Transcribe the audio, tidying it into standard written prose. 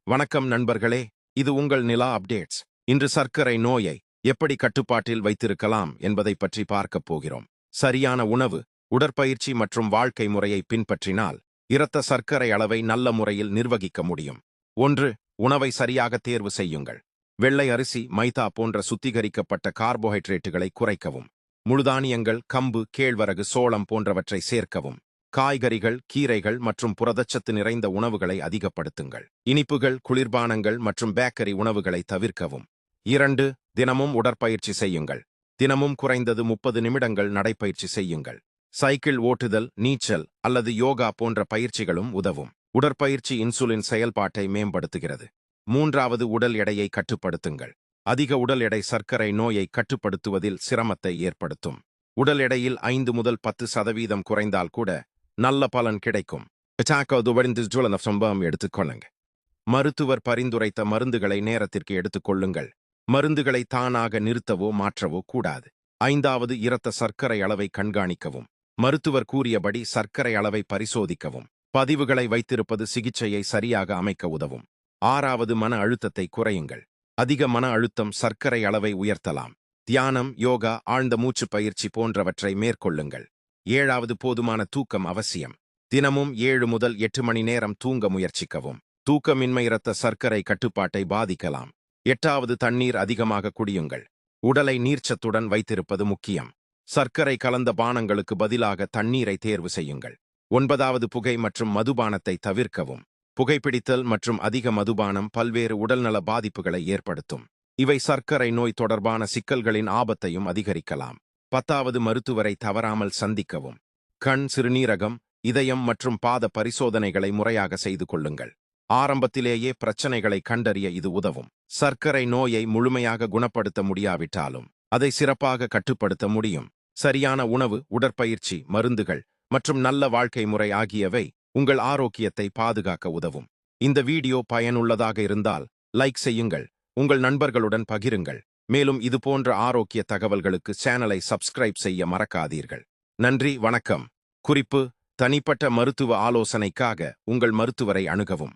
வணக்கம் நண்பர்களே, இது உங்கள் நிலா அப்டேட்ஸ். இன்று சர்க்கரை நோயை எப்படி கட்டுப்பாட்டில் வைத்திருக்கலாம் என்பதை பற்றி பார்க்கப் போகிறோம். சரியான உணவு, உடற்பயிற்சி மற்றும் வாழ்க்கை முறையை பின்பற்றினால் இரத்த சர்க்கரை அளவை நல்ல முறையில் நிர்வகிக்க முடியும். 1. உணவை சரியாக தேர்வு செய்யுங்கள். வெள்ளை அரிசி, மைதா போன்ற சுத்திகரிக்கப்பட்ட கார்போஹைட்ரேட்டுகளை குறைக்கவும். முழுதானியங்கள், கம்பு, கேழ்வரகு, சோளம் போன்றவற்றை சேர்க்கவும். காய்கறிகள், கீரைகள் மற்றும் புரதச்சத்து நிறைந்த உணவுகளை அதிகப்படுத்துங்கள். இனிப்புகள், குளிர்பானங்கள் மற்றும் பேக்கரி உணவுகளை தவிர்க்கவும். 2. தினமும் உடற்பயிற்சி செய்யுங்கள். தினமும் குறைந்தது 30 நிமிடங்கள் நடைப்பயிற்சி செய்யுங்கள். சைக்கிள் ஓட்டுதல், நீச்சல் அல்லது யோகா போன்ற பயிற்சிகளும் உதவும். உடற்பயிற்சி இன்சுலின் செயல்பாட்டை மேம்படுத்துகிறது. 3. உடல் எடையை கட்டுப்படுத்துங்கள். அதிக உடல் எடை சர்க்கரை நோயை கட்டுப்படுத்துவதில் சிரமத்தை ஏற்படுத்தும். உடல் எடையில் 5 முதல் 10% குறைந்தால் கூட நல்ல பலன் கிடைக்கும். எடுத்துக்கொள்ளுங்க. மருத்துவர் பரிந்துரைத்த மருந்துகளை நேரத்திற்கு எடுத்துக்கொள்ளுங்கள். மருந்துகளை தானாக நிறுத்தவோ மாற்றவோ கூடாது. 5. இரத்த சர்க்கரை அளவை கண்காணிக்கவும். மருத்துவர் கூறியபடி சர்க்கரை அளவை பரிசோதிக்கவும். பதிவுகளை வைத்திருப்பது சிகிச்சையை சரியாக அமைக்க உதவும். 6. மன அழுத்தத்தை குறையுங்கள். அதிக மன அழுத்தம் சர்க்கரை அளவை உயர்த்தலாம். தியானம், யோகா, ஆழ்ந்த மூச்சு பயிற்சி போன்றவற்றை மேற்கொள்ளுங்கள். 7. போதுமான தூக்கம் அவசியம். தினமும் 7 முதல் 8 மணி நேரம் தூங்க முயற்சிக்கவும். தூக்கமின்மை இரத்த சர்க்கரை கட்டுப்பாட்டை பாதிக்கலாம். 8. தண்ணீர் அதிகமாக குடியுங்கள். உடலை நீர்ச்சத்துடன் வைத்திருப்பது முக்கியம். சர்க்கரை கலந்த பானங்களுக்கு பதிலாக தண்ணீரை தேர்வு செய்யுங்கள். 9. புகை மற்றும் மதுபானத்தை தவிர்க்கவும். புகைப்பிடித்தல் மற்றும் அதிக மதுபானம் பல்வேறு உடல்நல பாதிப்புகளை ஏற்படுத்தும். இவை சர்க்கரை நோய் தொடர்பான சிக்கல்களின் ஆபத்தையும் அதிகரிக்கலாம். 10. மருத்துவரை தவறாமல் சந்திக்கவும். கண், சிறுநீரகம், இதயம் மற்றும் பாத பரிசோதனைகளை முறையாக செய்து கொள்ளுங்கள். ஆரம்பத்திலேயே பிரச்சனைகளை கண்டறிய இது உதவும். சர்க்கரை நோயை முழுமையாக குணப்படுத்த முடியாவிட்டாலும் அதை சிறப்பாக கட்டுப்படுத்த முடியும். சரியான உணவு, உடற்பயிற்சி, மருந்துகள் மற்றும் நல்ல வாழ்க்கை முறை ஆகியவை உங்கள் ஆரோக்கியத்தை பாதுகாக்க உதவும். இந்த வீடியோ பயனுள்ளதாக இருந்தால் லைக் செய்யுங்கள், உங்கள் நண்பர்களுடன் பகிருங்கள். மேலும் இதுபோன்ற ஆரோக்கிய தகவல்களுக்கு சேனலை சப்ஸ்கிரைப் செய்ய மறக்காதீர்கள். நன்றி, வணக்கம். குறிப்பு: தனிப்பட்ட மருத்துவ ஆலோசனைக்காக உங்கள் மருத்துவரை அணுகவும்.